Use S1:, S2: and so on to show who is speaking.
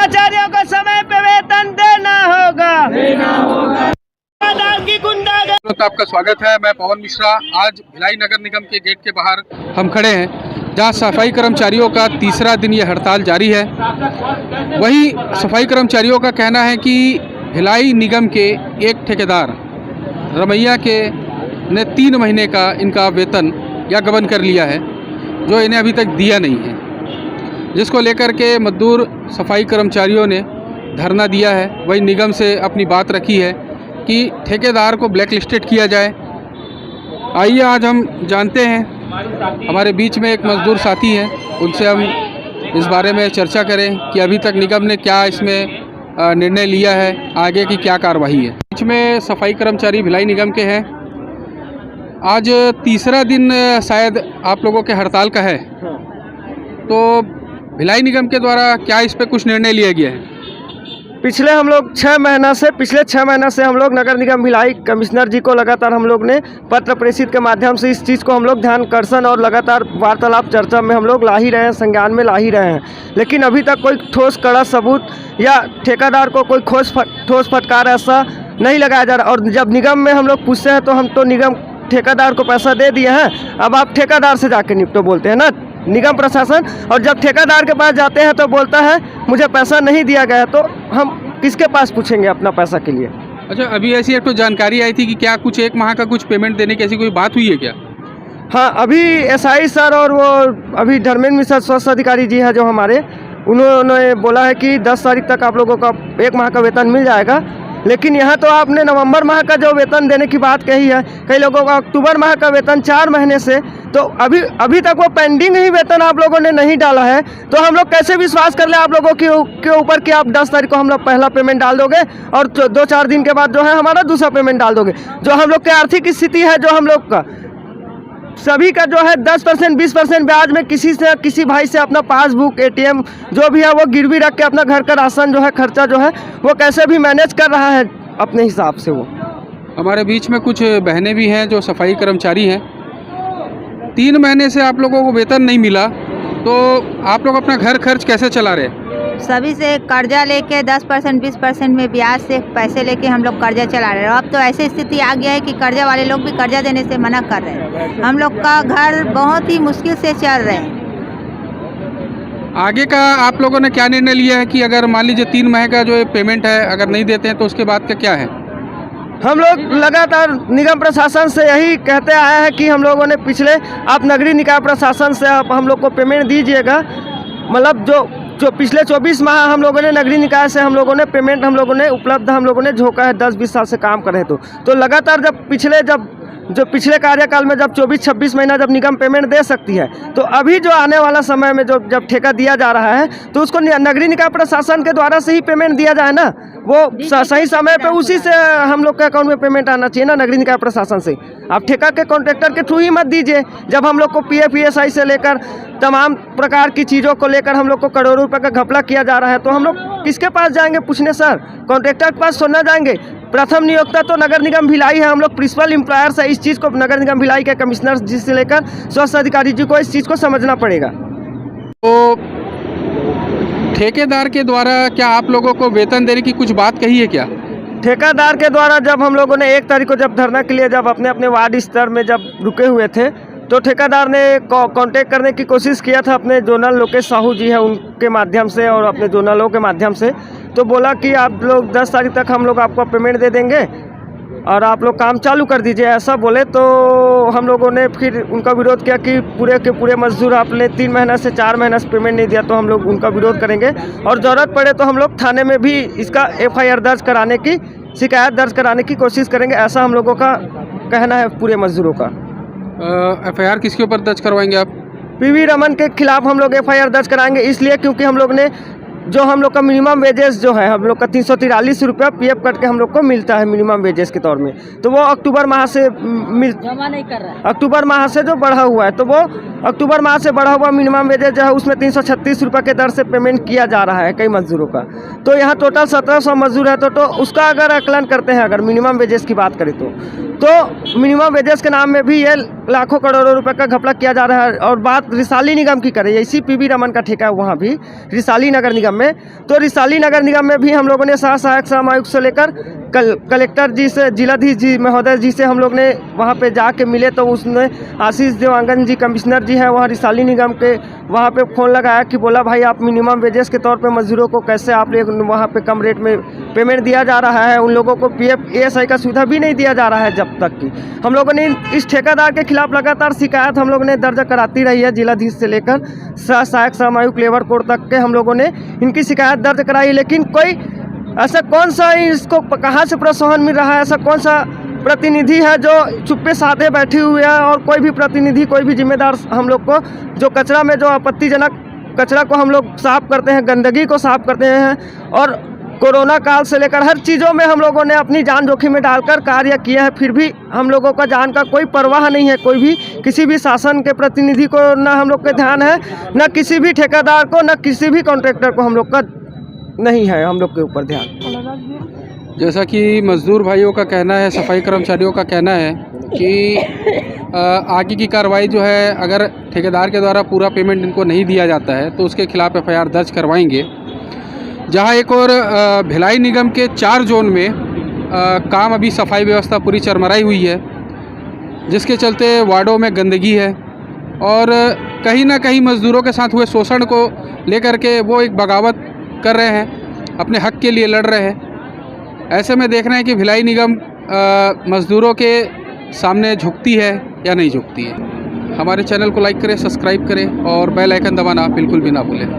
S1: कर्मचारियों को समय पे वेतन देना होगा। की गुंडागर्दी।
S2: तो आपका स्वागत है। मैं पवन मिश्रा। आज भिलाई नगर निगम के गेट के बाहर हम खड़े हैं, जहां सफाई कर्मचारियों का तीसरा दिन ये हड़ताल जारी है। वहीं सफाई कर्मचारियों का कहना है कि भिलाई निगम के एक ठेकेदार रमैया के ने 3 महीने का इनका वेतन या गबन कर लिया है, जो इन्हें अभी तक दिया नहीं है, जिसको लेकर के मजदूर सफाई कर्मचारियों ने धरना दिया है। वही निगम से अपनी बात रखी है कि ठेकेदार को ब्लैक लिस्टेड किया जाए। आइए आज हम जानते हैं, हमारे बीच में एक मजदूर साथी हैं, उनसे हम इस बारे में चर्चा करें कि अभी तक निगम ने क्या इसमें निर्णय लिया है, आगे की क्या कार्रवाई है। बीच में सफाई कर्मचारी भिलाई निगम के हैं। आज तीसरा दिन शायद आप लोगों के हड़ताल का है, तो भिलाई निगम के द्वारा क्या इस पर कुछ निर्णय लिया गया है?
S1: पिछले 6 महीना से हम लोग नगर निगम भिलाई कमिश्नर जी को लगातार हम लोग ने पत्र प्रेषित के माध्यम से इस चीज़ को हम लोग ध्यानाकर्षण और लगातार वार्तालाप चर्चा में हम लोग ला ही रहे हैं, संज्ञान में ला ही रहे हैं। लेकिन अभी तक कोई ठोस कड़ा सबूत या ठेकेदार को कोई ठोस फटकार ऐसा नहीं लगाया जा रहा। और जब निगम में हम लोग पूछते हैं तो हम तो निगम ठेकेदार को पैसा दे दिए हैं, अब आप ठेकेदार से जाके निपटो बोलते हैं ना निगम प्रशासन। और जब ठेकेदार के पास जाते हैं तो बोलता है मुझे पैसा नहीं दिया गया, तो हम किसके पास पूछेंगे अपना पैसा के लिए?
S2: अच्छा, अभी ऐसी एक तो जानकारी आई थी कि क्या कुछ 1 माह का कुछ पेमेंट देने की ऐसी कोई बात हुई है क्या?
S1: हाँ, अभी एसआई सर और वो अभी धर्मेंद्र मिश्रा स्वास्थ्य अधिकारी जी है जो हमारे, उन्होंने बोला है कि 10 तारीख तक आप लोगों का 1 माह का वेतन मिल जाएगा। लेकिन यहाँ तो आपने नवंबर माह का जो वेतन देने की बात कही है, कई लोगों का अक्टूबर माह का वेतन 4 महीने से, तो अभी तक वो पेंडिंग ही वेतन आप लोगों ने नहीं डाला है। तो हम लोग कैसे विश्वास कर ले आप लोगों के ऊपर कि आप 10 तारीख को हम लोग पहला पेमेंट डाल दोगे और 2-4 दिन के बाद जो है हमारा दूसरा पेमेंट डाल दोगे। जो हम लोग की आर्थिक स्थिति है, जो हम लोग का सभी का जो है 10% 20% ब्याज में किसी भाई से अपना पासबुक ATM जो भी है वो गिरवी रख के अपना घर का राशन जो है खर्चा जो है वो कैसे भी मैनेज कर रहा है अपने हिसाब से। वो
S2: हमारे बीच में कुछ बहनें भी हैं जो सफाई कर्मचारी हैं। 3 महीने से आप लोगों को वेतन नहीं मिला, तो आप लोग अपना घर खर्च कैसे चला रहे हैं?
S3: सभी से कर्जा लेके 10% 20% में ब्याज से पैसे लेके हम लोग कर्जा चला रहे हैं। अब तो ऐसी स्थिति आ गया है कि कर्जा वाले लोग भी कर्जा देने से मना कर रहे हैं। हम लोग का घर बहुत ही मुश्किल से चल रहे हैं।
S2: आगे का आप लोगों ने क्या निर्णय लिया है कि अगर मान लीजिए 3 महीने का जो पेमेंट है अगर नहीं देते हैं तो उसके बाद का क्या है?
S1: हम लोग लगातार निगम प्रशासन से यही कहते आए हैं कि हम लोगों ने पिछले आप नगरीय निकाय प्रशासन से आप हम लोग को पेमेंट दीजिएगा। मतलब जो पिछले 24 माह हम लोगों ने नगरीय निकाय से हम लोगों ने पेमेंट हम लोगों ने उपलब्ध हम लोगों ने झोंका है 10-20 साल से काम कर रहे। तो लगातार जब पिछले कार्यकाल में जब 24-26 महीना जब निगम पेमेंट दे सकती है, तो अभी जो आने वाला समय में जब ठेका दिया जा रहा है तो उसको नगरीय निकाय प्रशासन के द्वारा से ही पेमेंट दिया जाए ना। वो सही समय पे उसी से हम लोग के अकाउंट में पेमेंट आना चाहिए ना नगरीय निकाय प्रशासन से। आप ठेका के कॉन्ट्रैक्टर के थ्रू ही मत दीजिए। जब हम लोग को PF ESI से लेकर तमाम प्रकार की चीज़ों को लेकर हम लोग को करोड़ों रुपए का घपला किया जा रहा है, तो हम लोग किसके पास जाएंगे पूछने? सर, कॉन्ट्रैक्टर के पास सुनना जाएंगे? प्रथम नियोक्ता तो नगर निगम भिलाई है। हम लोग प्रिंसिपल एम्प्लॉयर्स है। इस चीज़ को नगर निगम भिलाई के कमिश्नर जी से लेकर स्वास्थ्य अधिकारी जी को इस चीज़ को समझना पड़ेगा।
S2: तो ठेकेदार के द्वारा क्या आप लोगों को वेतन देने की कुछ बात कही है क्या?
S1: ठेकेदार के द्वारा जब हम लोगों ने 1 तारीख को जब धरना के लिए जब अपने वार्ड स्तर में जब रुके हुए थे, तो ठेकेदार ने कांटेक्ट करने की कोशिश किया था अपने जोनल लोकेश साहू जी है उनके माध्यम से और अपने जोनलों के माध्यम से। तो बोला कि आप लोग 10 तारीख तक हम लोग आपको पेमेंट दे देंगे और आप लोग काम चालू कर दीजिए, ऐसा बोले। तो हम लोगों ने फिर उनका विरोध किया कि पूरे के पूरे मजदूर आपने 3 महीना से 4 महीना से पेमेंट नहीं दिया, तो हम लोग उनका विरोध करेंगे और ज़रूरत पड़े तो हम लोग थाने में भी इसका FIR दर्ज कराने की शिकायत दर्ज कराने की कोशिश करेंगे, ऐसा हम लोगों का कहना है पूरे मजदूरों का।
S2: FIR किसके ऊपर दर्ज करवाएंगे आप?
S1: PV रमन के खिलाफ हम लोग FIR दर्ज कराएंगे, इसलिए क्योंकि हम लोग ने जो हम लोग का मिनिमम वेजेस जो है हम लोग का 343 रुपया PF कट के हम लोग को मिलता है मिनिमम वेजेस के तौर में, तो वो अक्टूबर माह से जमा नहीं कर रहा है। अक्टूबर माह से जो बढ़ा हुआ है, तो वो अक्टूबर माह से बढ़ा हुआ मिनिमम वेजेस जो है उसमें 336 रुपये के दर से पेमेंट किया जा रहा है कई मजदूरों का। तो यहाँ टोटल 1700 मजदूर है, तो उसका अगर आकलन करते हैं, अगर मिनिमम वेजेस की बात करें तो मिनिमम वेजेस के नाम में भी ये लाखों करोड़ों रुपए का घपला किया जा रहा है। और बात रिसाली निगम की करें, इसी पीवी रमन का ठेका है वहाँ भी रिसाली नगर निगम में, तो रिसाली नगर निगम में भी हम लोगों ने सहायक श्रम आयुक्त से लेकर कलेक्टर जी से, जिलाधीश जी महोदय जी से हम लोग ने वहाँ पे जाके मिले, तो उसने आशीष देवांगन जी कमिश्नर जी हैं वहाँ रिसाली निगम के, वहाँ पे फ़ोन लगाया कि बोला भाई आप मिनिमम वेजेस के तौर पे मजदूरों को कैसे आप लोग वहाँ पे कम रेट में पेमेंट दिया जा रहा है, उन लोगों को PF ESI का सुविधा भी नहीं दिया जा रहा है जब तक कि। हम लोगों ने इस ठेकेदार के खिलाफ लगातार शिकायत हम लोगों ने दर्ज कराती रही है, जिलाधीश से लेकर सहायक श्रम आयुक्त लेबर कोर्ट तक के हम लोगों ने इनकी शिकायत दर्ज कराई, लेकिन कोई ऐसा कौन सा इसको कहाँ से प्रोत्साहन मिल रहा है, ऐसा कौन सा प्रतिनिधि है जो चुप्पे साधे बैठे हुए हैं, और कोई भी प्रतिनिधि, कोई भी जिम्मेदार हम लोग को जो कचरा में जो आपत्तिजनक कचरा को हम लोग साफ करते हैं, गंदगी को साफ करते हैं, और कोरोना काल से लेकर हर चीज़ों में हम लोगों ने अपनी जान जोखिम में डालकर कार्य किया है, फिर भी हम लोगों का जान का कोई परवाह नहीं है। कोई भी किसी भी शासन के प्रतिनिधि को ना हम लोग के ध्यान है, ना किसी भी ठेकेदार को, ना किसी भी कॉन्ट्रैक्टर को हम लोग का नहीं है हम लोग के ऊपर ध्यान।
S2: जैसा कि मजदूर भाइयों का कहना है, सफाई कर्मचारियों का कहना है कि आगे की कार्रवाई जो है, अगर ठेकेदार के द्वारा पूरा पेमेंट इनको नहीं दिया जाता है तो उसके खिलाफ FIR दर्ज करवाएंगे। जहां एक और भिलाई निगम के 4 जोन में काम अभी सफाई व्यवस्था पूरी चरमराई हुई है, जिसके चलते वार्डों में गंदगी है, और कहीं ना कहीं मज़दूरों के साथ हुए शोषण को लेकर के वो एक बगावत कर रहे हैं, अपने हक के लिए लड़ रहे हैं। ऐसे में देखना है कि भिलाई निगम मज़दूरों के सामने झुकती है या नहीं झुकती है। हमारे चैनल को लाइक करें, सब्सक्राइब करें और बेल आइकन दबाना बिल्कुल भी ना भूलें।